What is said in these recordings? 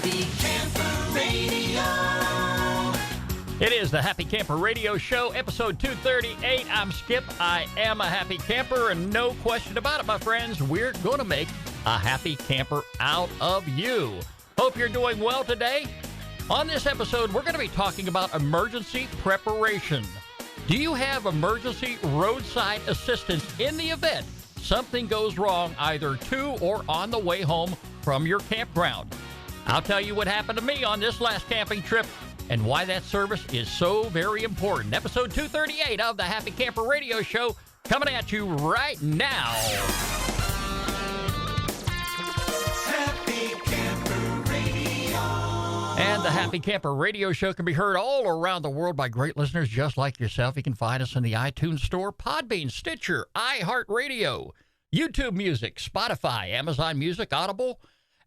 Happy Camper Radio. It is the Happy Camper Radio Show, episode 238. I'm Skip. I am a happy camper, and no question about it, my friends. We're going to make a happy camper out of you. Hope you're doing well today. On this episode, we're going to be talking about emergency preparation. Do you have emergency roadside assistance in the event something goes wrong either to or on the way home from your campground? I'll tell you what happened to me on this last camping trip and why that service is so very important. Episode 238 of the Happy Camper Radio Show coming at you right now. Happy Camper Radio. And the Happy Camper Radio Show can be heard all around the world by great listeners just like yourself. You can find us in the iTunes Store, Podbean, Stitcher, iHeartRadio, YouTube Music, Spotify, Amazon Music, Audible,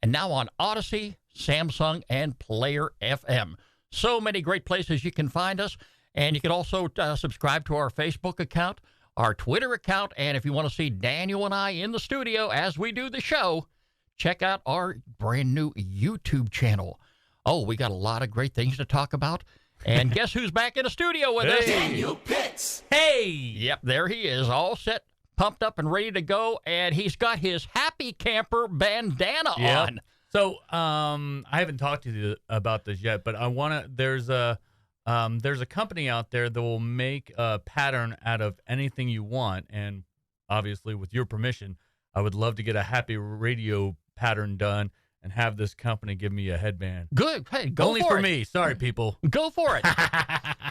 and now on Odyssey, Samsung, and Player FM. So many great places you can find us. And you can also subscribe to our Facebook account, our Twitter account, and if you want to see Daniel and I in the studio as we do the show, check out our brand new YouTube channel. Oh, we got a lot of great things to talk about. And guess who's back in the studio with us? Daniel Pitts. Hey! Yep, there he is, all set, pumped up, and ready to go. And he's got his Happy Camper bandana on. So, I haven't talked to you about this yet, but I want to. There's a company out there that will make a pattern out of anything you want, and obviously, with your permission, I would love to get a Happy Radio pattern done and have this company give me a headband. Good. Hey, go Only for it. me. Sorry, people. Go for it.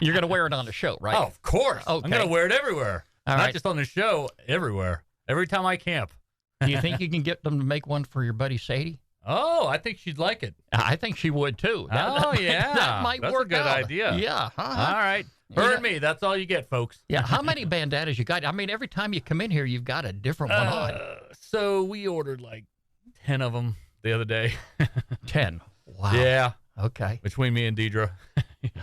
You're going to wear it on the show, right? Oh, of course. Okay. I'm going to wear it everywhere. All Not right. just on the show, everywhere. Every time I camp. Do you think you can get them to make one for your buddy Sadie? Oh, I think she'd like it. I think she would, too. Yeah. That might That's work a good out. idea. Yeah. All right. Her and me. That's all you get, folks. Yeah. How many bandanas you got? I mean, every time you come in here, you've got a different one on. So we ordered like 10 of them the other day. 10. Wow. Yeah. Okay. Between me and Deidre.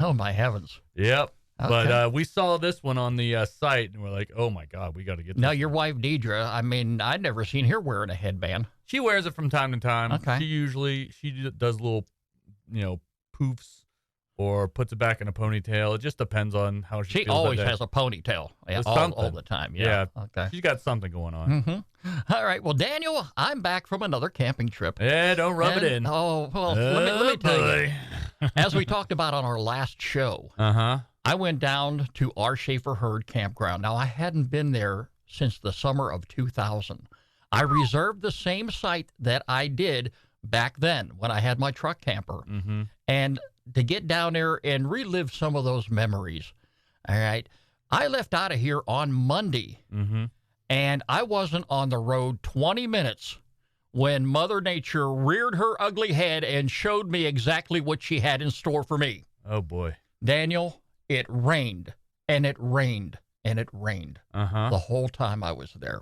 Oh, my heavens. Yep. Okay. But we saw this one on the site, and we're like, oh, my God, we got to get this. Now, your wife, Deidre, I mean, I'd never seen her wearing a headband. She wears it from time to time. Okay. She does little, poofs or puts it back in a ponytail. It just depends on how she feels always that day. has a ponytail. Yeah, With all something. the time. Yeah. Okay. She's got something going on. Mm-hmm. All right. Well, Daniel, I'm back from another camping trip. Yeah, don't rub it in. Oh, well, let me tell you. As we talked about on our last show, I went down to our Schaefer Herd campground. Now, I hadn't been there since the summer of 2000. I reserved the same site that I did back then when I had my truck camper. And to get down there and relive some of those memories. All right. I left out of here on Monday, and I wasn't on the road 20 minutes when Mother Nature reared her ugly head and showed me exactly what she had in store for me. Oh, boy. Daniel, it rained, and it rained, and it rained the whole time I was there.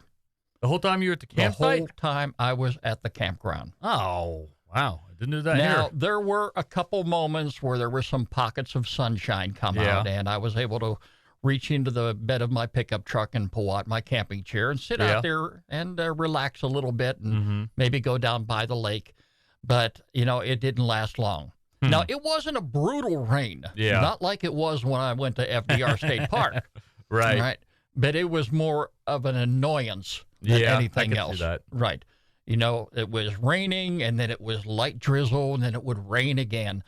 The whole time you were at the campsite? The whole time I was at the campground. Oh, wow. I didn't do that Now, here. there were a couple moments where there were some pockets of sunshine come out, and I was able to reach into the bed of my pickup truck and pull out my camping chair and sit out there and relax a little bit and maybe go down by the lake. But, it didn't last long. Now, it wasn't a brutal rain. Not like it was when I went to FDR State Park. Right. But it was more of an annoyance than anything else. See that. Right. It was raining, and then it was light drizzle, and then it would rain again.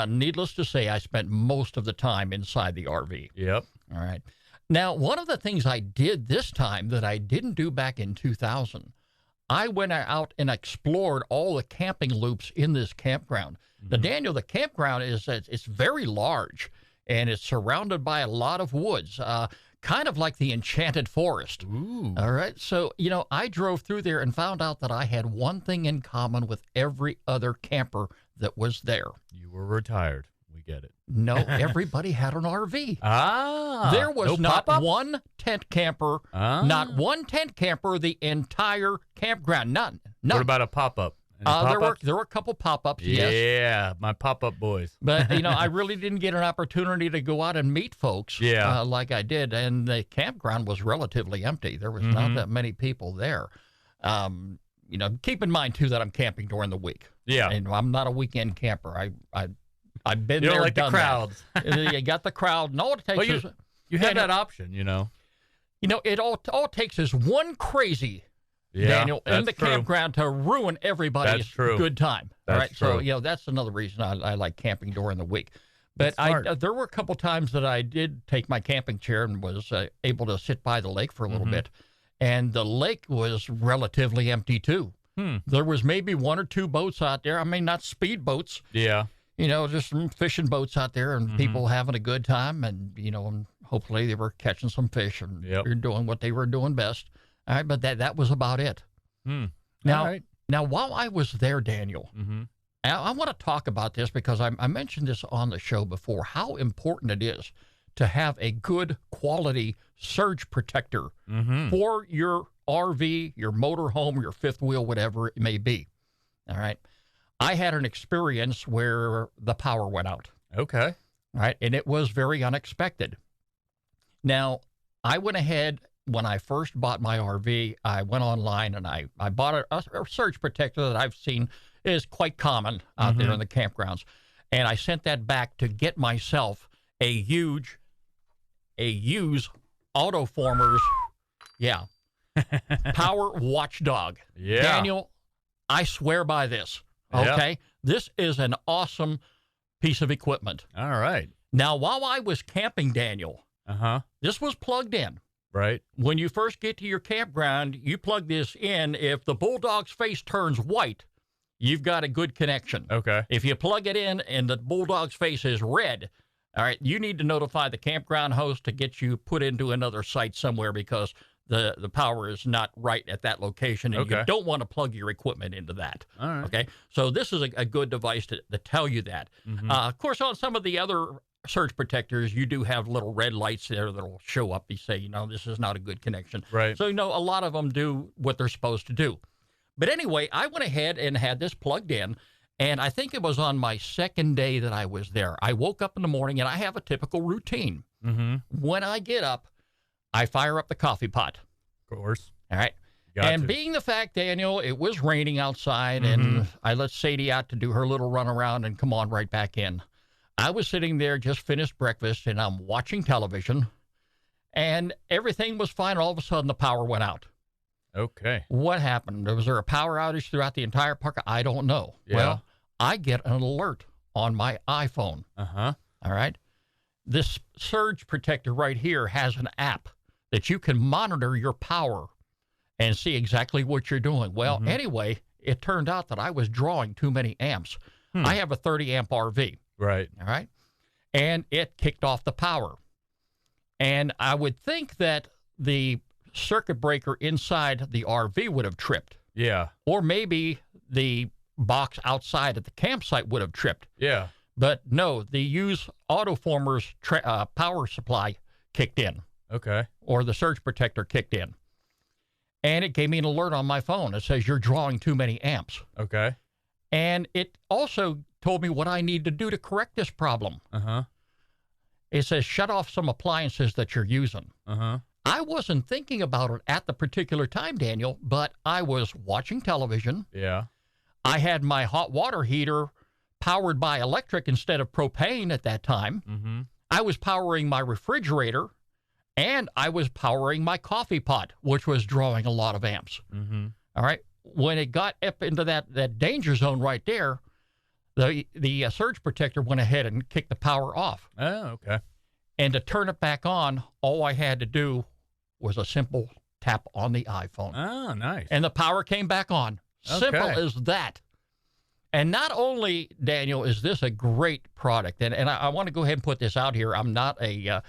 Needless to say, I spent most of the time inside the RV. Yep. All right. Now, one of the things I did this time that I didn't do back in 2000, I went out and explored all the camping loops in this campground. Now, Daniel, the campground it's very large, and it's surrounded by a lot of woods, kind of like the Enchanted Forest. Ooh. All right. So, I drove through there and found out that I had one thing in common with every other camper that was there. You were retired. We get it. No, everybody had an RV. There was no not pop-ups? one tent camper, not one tent camper, the entire campground. None. What about a pop-up? Any There were a couple pop-ups, yes. Yeah, my pop-up boys. But, I really didn't get an opportunity to go out and meet folks like I did. And the campground was relatively empty. There was not that many people there. keep in mind too that I'm camping during the week. Yeah. And I'm not a weekend camper. I've been You there, don't like the done crowds. that. You got the crowd. And all it takes Well, is you have that option, it all takes is one crazy Yeah, Daniel in that's the true. campground to ruin everybody's That's true. good time. That's all right. true. So that's another reason I like camping during the week. But That's smart. there were a couple times that I did take my camping chair and was able to sit by the lake for a little bit. And the lake was relatively empty, too. There was maybe one or two boats out there. I mean, not speed boats. Yeah. Just some fishing boats out there and people having a good time. And, and hopefully they were catching some fish and they're doing what they were doing best. All right. But that was about it. Now, All right. now, while I was there, Daniel, I want to talk about this because I mentioned this on the show before, how important it is to have a good quality surge protector for your RV, your motorhome, your fifth wheel, whatever it may be. All right. I had an experience where the power went out. Okay. All right. And it was very unexpected. Now, I went ahead when I first bought my RV, I went online and I bought a surge protector that I've seen is quite common out there in the campgrounds. And I sent that back to get myself a used Autoformers, Power Watchdog. Yeah. Daniel, I swear by this. Okay. Yeah. This is an awesome piece of equipment. All right. Now, while I was camping, Daniel, this was plugged in. Right. When you first get to your campground, you plug this in. If the bulldog's face turns white, you've got a good connection. Okay. If you plug it in and the bulldog's face is red, all right, you need to notify the campground host to get you put into another site somewhere because the power is not right at that location, and you don't want to plug your equipment into that. All right. Okay, so this is a good device to tell you that. Of course, on some of the other surge protectors, you do have little red lights there that will show up. You say, this is not a good connection. Right. So, a lot of them do what they're supposed to do. But anyway, I went ahead and had this plugged in, and I think it was on my second day that I was there. I woke up in the morning, and I have a typical routine. When I get up, I fire up the coffee pot. Of course. All right. Got to. Being the fact, Daniel, it was raining outside, and I let Sadie out to do her little run around and come on right back in. I was sitting there, just finished breakfast, and I'm watching television, and everything was fine. All of a sudden, the power went out. Okay. What happened? Was there a power outage throughout the entire park? I don't know. Yeah. Well, I get an alert on my iPhone. All right. This surge protector right here has an app that you can monitor your power and see exactly what you're doing. Well, anyway, it turned out that I was drawing too many amps. I have a 30 amp RV. Right. All right. And it kicked off the power. And I would think that the circuit breaker inside the RV would have tripped. Yeah. Or maybe the box outside at the campsite would have tripped. Yeah. But no, the used Autoformers power supply kicked in. Okay. Or the surge protector kicked in. And it gave me an alert on my phone. It says, you're drawing too many amps. Okay. And it also told me what I need to do to correct this problem. It says, shut off some appliances that you're using. I wasn't thinking about it at the particular time, Daniel, but I was watching television. Yeah. I had my hot water heater powered by electric instead of propane at that time. I was powering my refrigerator, and I was powering my coffee pot, which was drawing a lot of amps. All right. When it got up into that danger zone right there, the surge protector went ahead and kicked the power off. Oh, okay. And to turn it back on, all I had to do was a simple tap on the iPhone. Oh, nice. And the power came back on. Simple as that. And not only, Daniel, is this a great product, and I want to go ahead and put this out here. I'm not a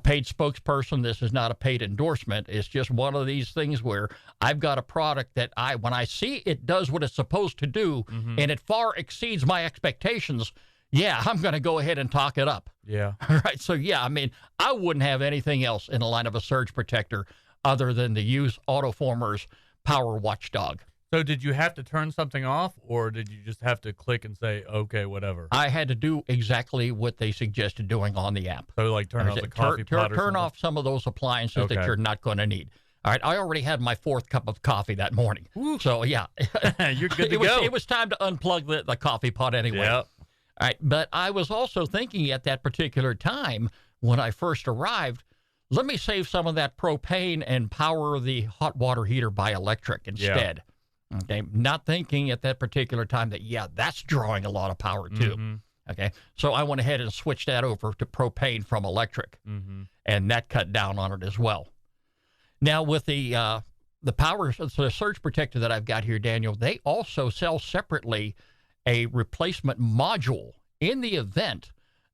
paid spokesperson. This is not a paid endorsement. It's just one of these things where I've got a product that when I see it does what it's supposed to do, and it far exceeds my expectations, I'm going to go ahead and talk it up. Yeah. All right. So, I mean, I wouldn't have anything else in the line of a surge protector other than the used Autoformers Power Watchdog. So did you have to turn something off, or did you just have to click and say, okay, whatever? I had to do exactly what they suggested doing on the app. So like turn off the coffee pot or turn something? off some of those appliances that you're not going to need. All right, I already had my 4th cup of coffee that morning. Woo. So, yeah. You're good to go. It was time to unplug the coffee pot anyway. Yep. All right, but I was also thinking at that particular time when I first arrived, let me save some of that propane and power the hot water heater by electric instead. Okay, not thinking at that particular time that, that's drawing a lot of power too. Mm-hmm. Okay, so I went ahead and switched that over to propane from electric, and that cut down on it as well. Now, with the surge protector that I've got here, Daniel, they also sell separately a replacement module in the event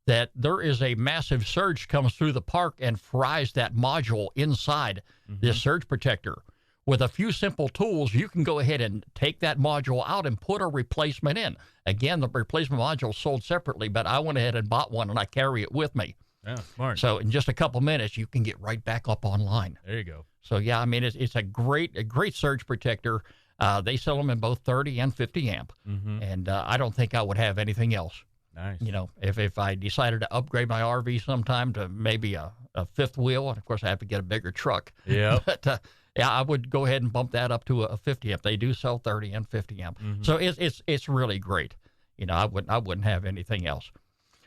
that there is a massive surge comes through the park and fries that module inside this surge protector. With a few simple tools, you can go ahead and take that module out and put a replacement in. Again, the replacement module is sold separately, but I went ahead and bought one, and I carry it with me. Yeah, smart. So in just a couple minutes, you can get right back up online. There you go. So, yeah, I mean, it's a great surge protector. They sell them in both 30 and 50 amp, and I don't think I would have anything else. Nice. You know, if I decided to upgrade my RV sometime to maybe a 5th wheel, and of course I have to get a bigger truck. Yeah. But I would go ahead and bump that up to a 50 amp. They do sell 30 and 50 amp, so it's really great. You know, I wouldn't have anything else.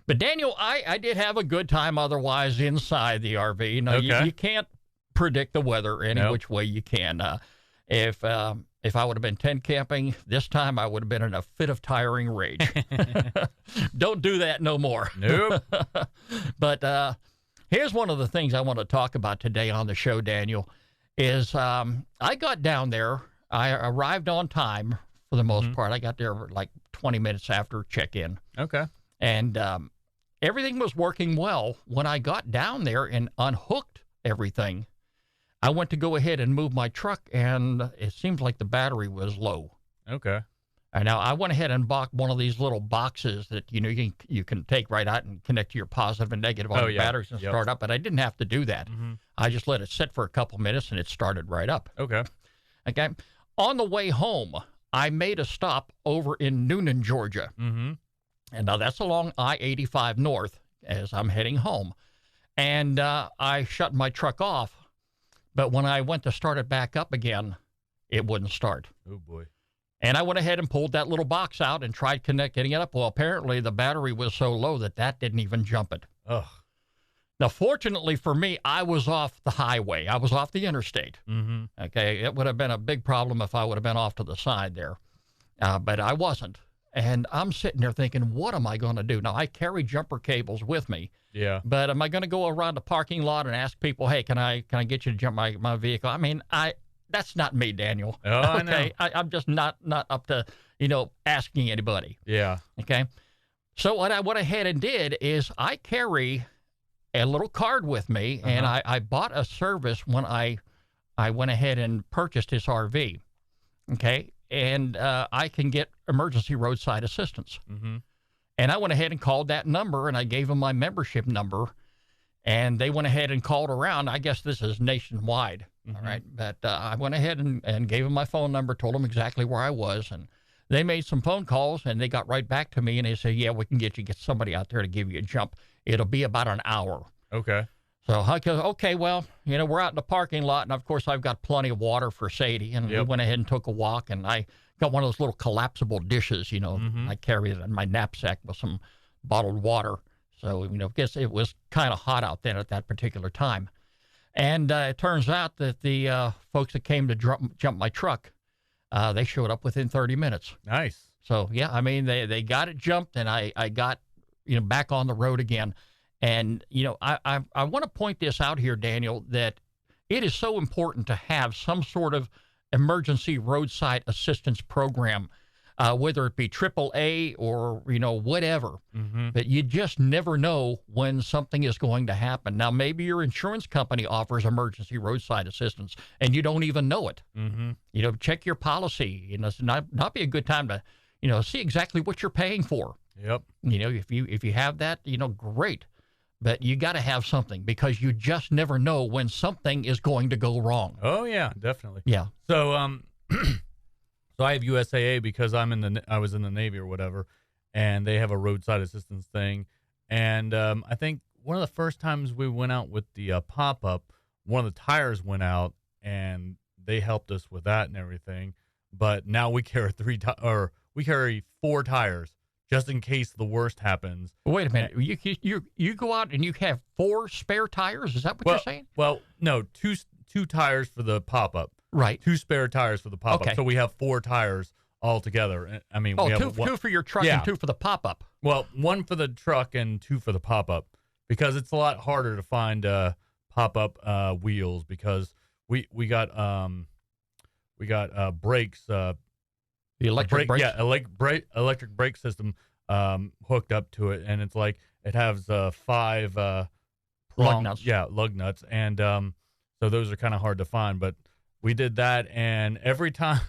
But Daniel, I did have a good time otherwise inside the RV. You know, you can't predict the weather any which way you can. If I would have been tent camping this time, I would have been in a fit of tiring rage. Don't do that no more. Nope. But here's one of the things I want to talk about today on the show, Daniel, is I got down there. I arrived on time for the most part. I got there like 20 minutes after check-in. Okay. And everything was working well. When I got down there and unhooked everything, I went to go ahead and move my truck, and it seems like the battery was low. Okay. And now I went ahead and bought one of these little boxes that you can take right out and connect to your positive and negative on the batteries and start up. But I didn't have to do that. I just let it sit for a couple minutes, and it started right up. Okay. Okay. On the way home, I made a stop over in Noonan, Georgia. And now that's along I-85 North as I'm heading home. And I shut my truck off. But when I went to start it back up again, it wouldn't start. Oh, boy. And I went ahead and pulled that little box out and tried getting it up. Well, apparently the battery was so low that didn't even jump it. Ugh. Now, fortunately for me, I was off the highway. I was off the interstate. Okay, it would have been a big problem if I would have been off to the side there. But I wasn't. And I'm sitting there thinking, what am I going to do? Now, I carry jumper cables with me. Yeah. But am I going to go around the parking lot and ask people, hey, can I get you to jump my vehicle? I mean, that's not me, Daniel. Oh, I okay, know. I'm just not up to, asking anybody. Yeah. Okay. So what I went ahead and did is I carry a little card with me, and I bought a service when I went ahead and purchased this RV. Okay. And I can get emergency roadside assistance. And I went ahead and called that number, and I gave them my membership number, and they went ahead and called around. I guess this is nationwide, all right? But I went ahead and gave them my phone number, told them exactly where I was, and they made some phone calls, and they got right back to me, and they said, yeah, we can get somebody out there to give you a jump. It'll be about an hour. Okay. So I go, okay, well, we're out in the parking lot, and of course I've got plenty of water for Sadie, and we went ahead and took a walk, and I got one of those little collapsible dishes, I carry it in my knapsack with some bottled water. So, I guess it was kind of hot out there at that particular time. And it turns out that the folks that came to jump my truck, they showed up within 30 minutes. Nice. So, yeah, I mean, they got it jumped, and I got, back on the road again. And, I want to point this out here, Daniel, that it is so important to have some sort of emergency roadside assistance program, whether it be AAA or, whatever. But you just never know when something is going to happen. Now, maybe your insurance company offers emergency roadside assistance, and you don't even know it. Check your policy. It's not be a good time to, see exactly what you're paying for. Yep. If you have that, great. But you got to have something, because you just never know when something is going to go wrong. Oh yeah, definitely. Yeah. So so I have USAA because I was in the Navy or whatever, and they have a roadside assistance thing. And I think one of the first times we went out with the pop-up, one of the tires went out, and they helped us with that and everything. But now we carry we carry 4 tires just in case the worst happens. Wait a minute. You go out and you have 4 spare tires? Is that what you're saying? Well, no, two tires for the pop-up. Right. 2 spare tires for the pop-up. Okay. So we have 4 tires altogether. I mean, we have two for your truck Yeah. and 2 for the pop-up. Well, 1 for the truck and 2 for the pop-up, because it's a lot harder to find pop-up wheels, because we got brakes. The electric brakes? Yeah, electric brake system hooked up to it, and it's like it has 5 Lug nuts. Yeah, lug nuts, and so those are kind of hard to find. But we did that, and every time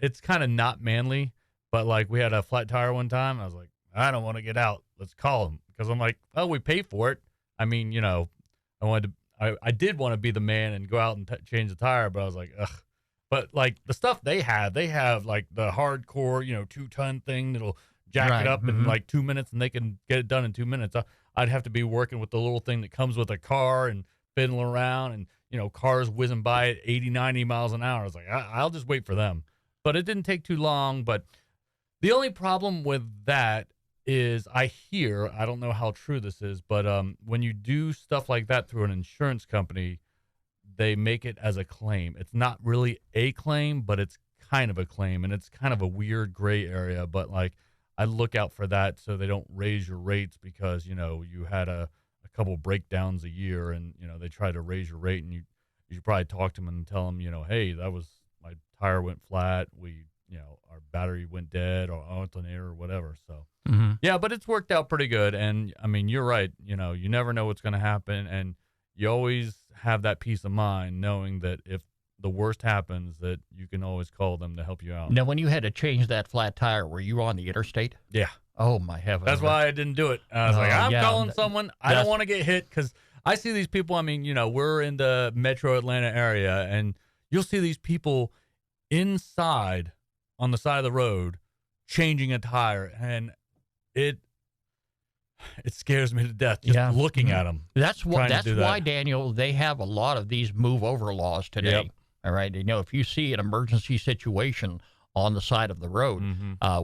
it's kind of not manly. But like we had a flat tire one time, I was like, I don't want to get out. Let's call them, because I'm like, oh, we pay for it. I mean, I did want to be the man and go out and change the tire, but I was like, ugh. But like the stuff they have like the hardcore, 2-ton thing that'll jack it up in like 2 minutes, and they can get it done in 2 minutes. I'd have to be working with the little thing that comes with a car and fiddling around, and cars whizzing by at 80, 90 miles an hour. I was like, I'll just wait for them. But it didn't take too long. But the only problem with that is I don't know how true this is, but when you do stuff like that through an insurance company, they make it as a claim. It's not really a claim, but it's kind of a claim, and it's kind of a weird gray area. But like, I look out for that so they don't raise your rates, because you had a couple breakdowns a year, and they try to raise your rate, and you should probably talk to them and tell them, hey, that was my tire went flat, our battery went dead, or alternator, or whatever. So yeah, but it's worked out pretty good. And I mean, you're right. You never know what's going to happen, and you always have that peace of mind knowing that if the worst happens, that you can always call them to help you out. Now, when you had to change that flat tire, were you on the interstate? Yeah. Oh, my heavens. That's why I didn't do it. I was like, I'm calling someone. I don't want to get hit, because I see these people. I mean, we're in the metro Atlanta area, and you'll see these people inside on the side of the road changing a tire, and it scares me to death just looking at them. That's why, Daniel, they have a lot of these move over laws today. Yep. All right. If you see an emergency situation on the side of the road,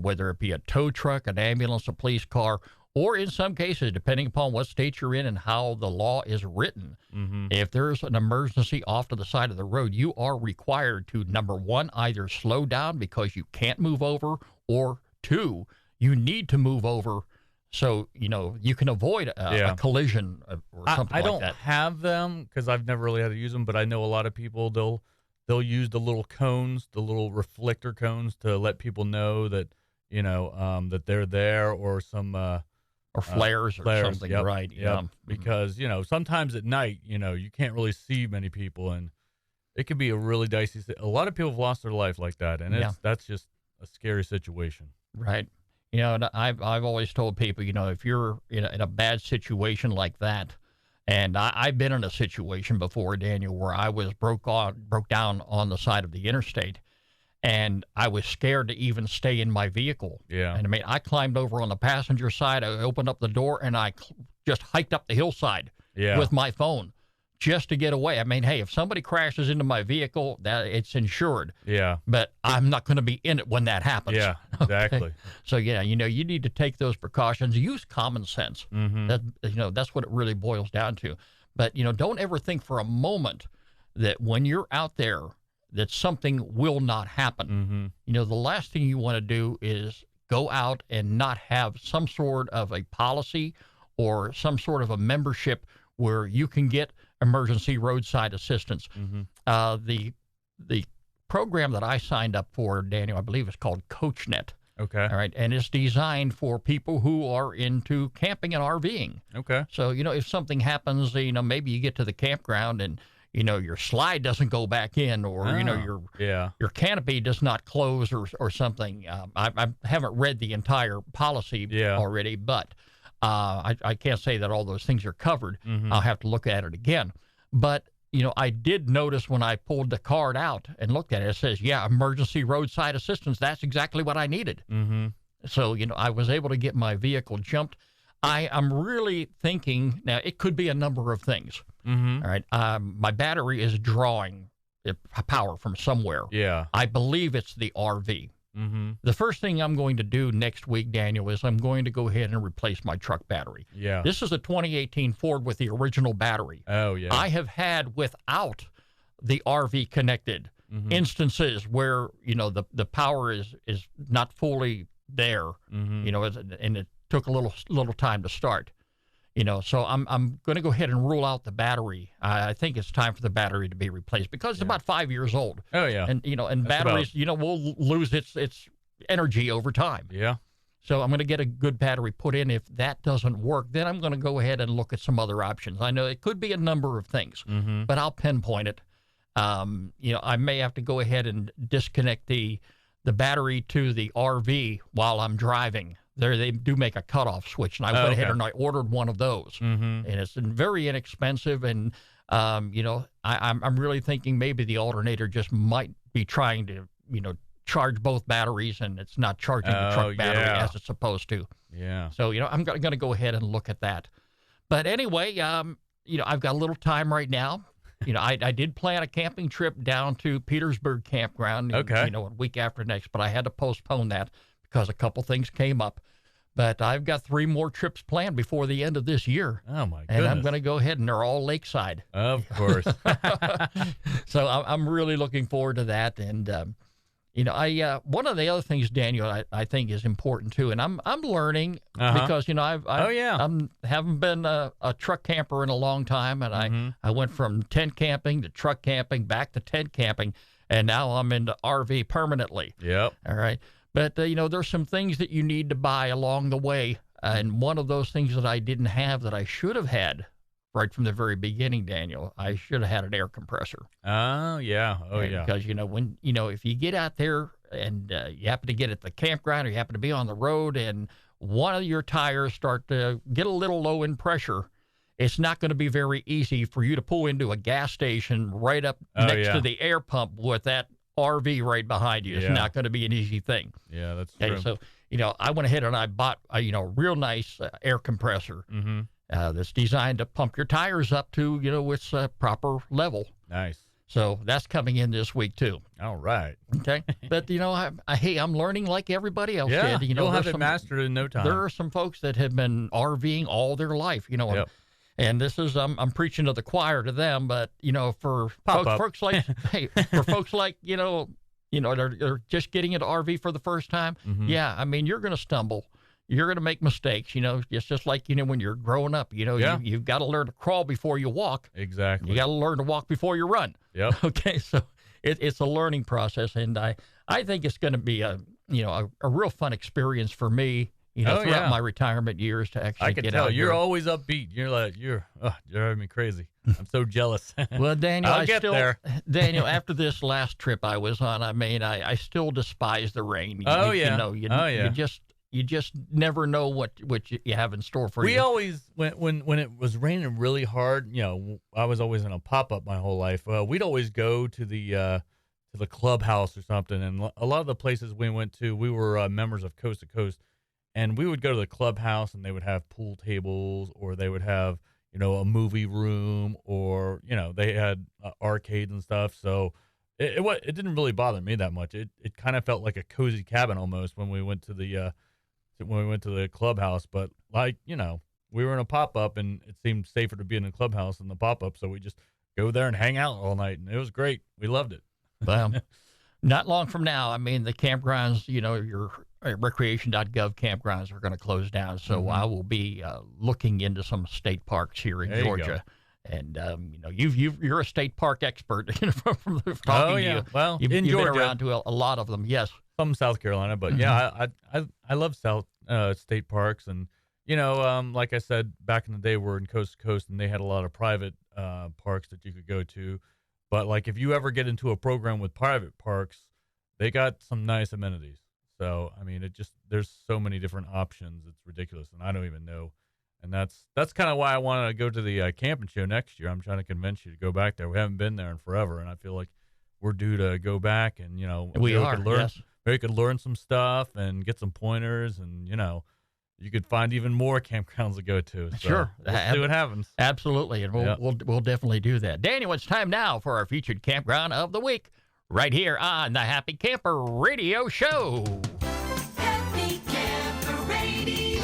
whether it be a tow truck, an ambulance, a police car, or in some cases, depending upon what state you're in and how the law is written, if there's an emergency off to the side of the road, you are required to, number 1, either slow down because you can't move over, or 2, you need to move over so you can avoid a collision or something like that. I don't have them because I've never really had to use them, but I know a lot of people, they'll use the little cones, the little reflector cones, to let people know that that they're there, or some or flares or something. Yep, right? Yep. Because sometimes at night you can't really see many people, and it could be a really dicey. A lot of people have lost their life like that, and that's just a scary situation. Right. And I've always told people, if you're in a bad situation like that, and I've been in a situation before, Daniel, where I was broke down on the side of the interstate, and I was scared to even stay in my vehicle. Yeah. And I mean, I climbed over on the passenger side, I opened up the door, and I just hiked up the hillside with my phone just to get away. I mean, hey, if somebody crashes into my vehicle, that it's insured. Yeah. But I'm not going to be in it when that happens. Yeah, exactly. Okay? So, you need to take those precautions. Use common sense. That's what it really boils down to. But, don't ever think for a moment that when you're out there that something will not happen. The last thing you want to do is go out and not have some sort of a policy or some sort of a membership where you can get emergency roadside assistance. The program that I signed up for, Daniel, I believe is called CoachNet. Okay. All right. And it's designed for people who are into camping and RVing. Okay. So, if something happens, maybe you get to the campground and, your slide doesn't go back in, or, your canopy does not close or something. I haven't read the entire policy already, but I can't say that all those things are covered. I'll have to look at it again. But, I did notice when I pulled the card out and looked at it, it says, emergency roadside assistance. That's exactly what I needed. So, I was able to get my vehicle jumped. I'm really thinking now. It could be a number of things. Mm-hmm. All right, my battery is drawing power from somewhere. Yeah. I believe it's the RV. Mm-hmm. The first thing I'm going to do next week, Daniel, is I'm going to go ahead and replace my truck battery. Yeah. This is a 2018 Ford with the original battery. Oh, yeah. I have had without the RV connected instances where, the power is not fully there, and it took a little time to start. So I'm going to go ahead and rule out the battery. I think it's time for the battery to be replaced because it's about 5 years old. Oh, yeah. And, and batteries, will lose its energy over time. Yeah. So I'm going to get a good battery put in. If that doesn't work, then I'm going to go ahead and look at some other options. I know it could be a number of things, but I'll pinpoint it. I may have to go ahead and disconnect the battery to the RV while I'm driving. They do make a cutoff switch, and I went ahead and I ordered one of those. And it's very inexpensive. And I'm really thinking maybe the alternator just might be trying to charge both batteries, and it's not charging the truck battery as it's supposed to. Yeah. So I'm going to go ahead and look at that. But anyway, I've got a little time right now. I did plan a camping trip down to Petersburg Campground. A week after next, but I had to postpone that because a couple things came up. But I've got 3 more trips planned before the end of this year. Oh, my goodness. And I'm going to go ahead, and they're all lakeside. Of course. So I'm really looking forward to that. And, one of the other things, Daniel, I think is important, too, and I'm learning because, I haven't been a truck camper in a long time, and I went from tent camping to truck camping, back to tent camping, and now I'm into RV permanently. Yep. All right. But, there's some things that you need to buy along the way. And one of those things that I didn't have that I should have had right from the very beginning, Daniel, I should have had an air compressor. Oh, yeah. Oh, yeah. Because, when, if you get out there and you happen to get at the campground or you happen to be on the road and one of your tires start to get a little low in pressure, it's not going to be very easy for you to pull into a gas station right up next to the air pump with that RV right behind you. It's not going to be an easy thing. Yeah, that's true. So, I went ahead and I bought a, real nice air compressor that's designed to pump your tires up to, its proper level. Nice. So that's coming in this week, too. All right. Okay. But, I'm learning like everybody else did. You'll have it mastered in no time. There are some folks that have been RVing all their life, And this is I'm preaching to the choir to them, but for folks like they're just getting into RV for the first time. You're going to stumble, you're going to make mistakes. It's just like when you're growing up. You've got to learn to crawl before you walk. Exactly. You got to learn to walk before you run. Yep. Okay, so it's a learning process, and I think it's going to be a real fun experience for me. Throughout my retirement years to actually get out. I can tell you're always upbeat. You're driving me crazy. I'm so jealous. Well, Daniel, I'll get there. Daniel, after this last trip I was on, I still despise the rain. You just never know what you have in store for you. We always when it was raining really hard. I was always in a pop-up my whole life. We'd always go to the clubhouse or something, and a lot of the places we went to, we were members of Coast to Coast. And we would go to the clubhouse, and they would have pool tables, or they would have, a movie room, or, they had arcades and stuff. So it didn't really bother me that much. It kind of felt like a cozy cabin almost when we went to the clubhouse. But we were in a pop-up, and it seemed safer to be in a clubhouse than the pop-up. So we just go there and hang out all night, and it was great. We loved it. Well, not long from now, the campgrounds, your recreation.gov campgrounds are going to close down. So I will be looking into some state parks here in Georgia. And, you're a state park expert from talking to you. Well, you've Georgia, been around to a lot of them. Yes. From South Carolina. But I love South state parks. And, like I said, back in the day, we're in Coast to Coast, and they had a lot of private parks that you could go to. But if you ever get into a program with private parks, they got some nice amenities. So, there's so many different options. It's ridiculous, and I don't even know. And that's kind of why I want to go to the camping show next year. I'm trying to convince you to go back there. We haven't been there in forever, and I feel like we're due to go back and, we could learn some stuff and get some pointers and, you could find even more campgrounds to go to. So Sure. We'll see what happens. Absolutely, and we'll, Yep. we'll definitely do that. Daniel, it's time now for our featured campground of the week, right here on the Happy Camper Radio Show. Happy Camper Radio.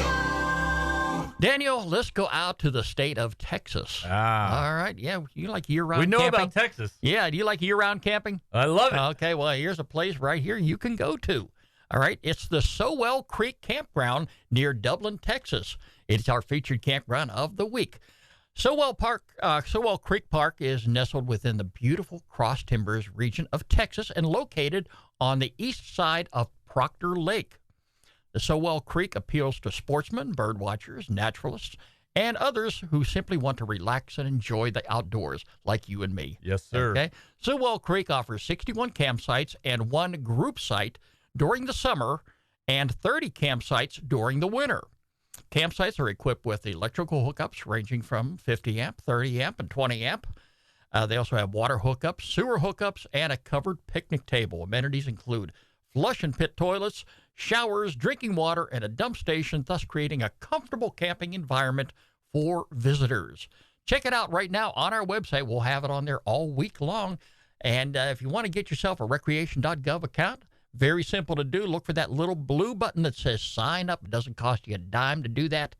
Daniel, let's go out to the state of Texas. All right, yeah, you like year-round We know camping? about Texas. Yeah, do you like year-round camping? I love it. Okay, well, here's a place right here you can go to. All right, it's the Sowell Creek Campground near Dublin, Texas. It's our featured campground of the week. Sowell Creek Park is nestled within the beautiful Cross Timbers region of Texas and located on the east side of Proctor Lake. The Sowell Creek appeals to sportsmen, bird watchers, naturalists, and others who simply want to relax and enjoy the outdoors like you and me. Yes, sir. Okay. Sowell Creek offers 61 campsites and one group site during the summer and 30 campsites during the winter. Campsites are equipped with electrical hookups ranging from 50 amp, 30 amp, and 20 amp. They also have water hookups, sewer hookups, and a covered picnic table. Amenities include flush and pit toilets, showers, drinking water, and a dump station, thus creating a comfortable camping environment for visitors. Check it out right now on our website. We'll have it on there all week long. And if you want to get yourself a recreation.gov account, very simple to do. Look for that little blue button that says sign up. It doesn't cost you a dime to do that.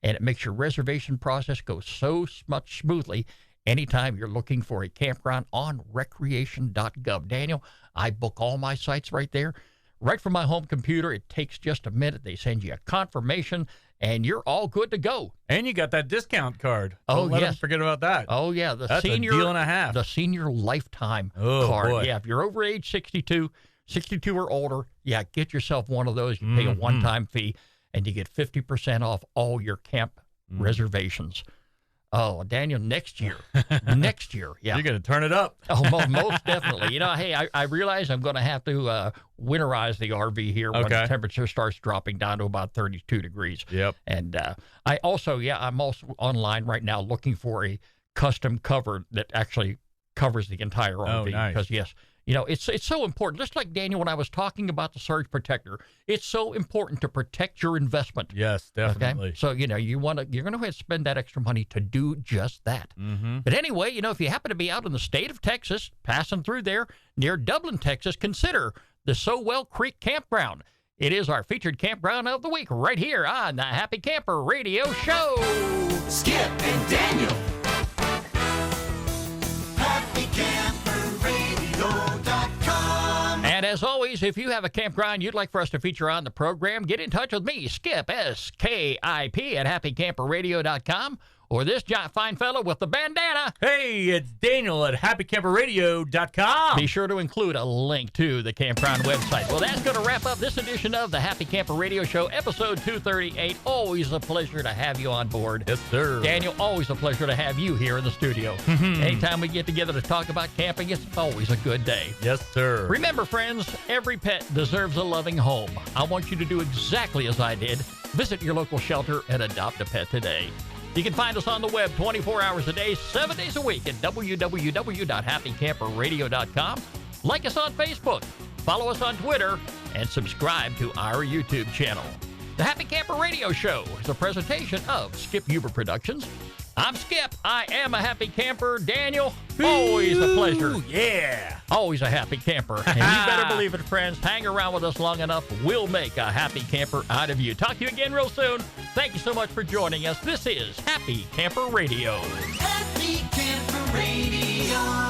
And it makes your reservation process go so much smoothly anytime you're looking for a campground on recreation.gov. Daniel, I book all my sites right there. Right from my home computer. It takes just a minute. They send you a confirmation, and you're all good to go. And you got that discount card. Oh, Don't let them yes. forget about that. Oh, yeah. That's a deal and a half. The senior lifetime Oh, card. boy. Yeah, if you're over age 62 or older, yeah, get yourself one of those. You pay a one-time fee, and you get 50% off all your camp reservations. Oh, Daniel, next year. Next year, yeah. You're going to turn it up. Oh, most definitely. You know, hey, I realize I'm going to have to winterize the RV here when the temperature starts dropping down to about 32 degrees. Yep. And I'm also online right now looking for a custom cover that actually covers the entire RV. Oh, nice. Because, yes, you know, it's so important. Just like, Daniel, when I was talking about the surge protector, it's so important to protect your investment. Yes, definitely. Okay? So, you know, you're going to have to spend that extra money to do just that. Mm-hmm. But anyway, you know, if you happen to be out in the state of Texas, passing through there near Dublin, Texas, consider the Sowell Creek Campground. It is our featured campground of the week right here on the Happy Camper Radio Show. Skip and Daniel. HappyCamperRadio.com. And as always, if you have a campground you'd like for us to feature on the program, get in touch with me, Skip, S-K-I-P, at HappyCamperRadio.com, or this giant fine fellow with the bandana. Hey, it's Daniel at HappyCamperRadio.com. Be sure to include a link to the campground website. Well, that's going to wrap up this edition of the Happy Camper Radio Show, episode 238. Always a pleasure to have you on board. Yes, sir. Daniel, always a pleasure to have you here in the studio. Anytime we get together to talk about camping, it's always a good day. Yes, sir. Remember, friends, every pet deserves a loving home. I want you to do exactly as I did. Visit your local shelter and adopt a pet today. You can find us on the web 24 hours a day, 7 days a week at www.happycamperradio.com. Like us on Facebook, follow us on Twitter, and subscribe to our YouTube channel. The Happy Camper Radio Show is a presentation of Skip Huber Productions. I'm Skip. I am a happy camper. Daniel, always a pleasure. Ooh, yeah. Always a happy camper. And you better believe it, friends. Hang around with us long enough. We'll make a happy camper out of you. Talk to you again real soon. Thank you so much for joining us. This is Happy Camper Radio. Happy Camper Radio.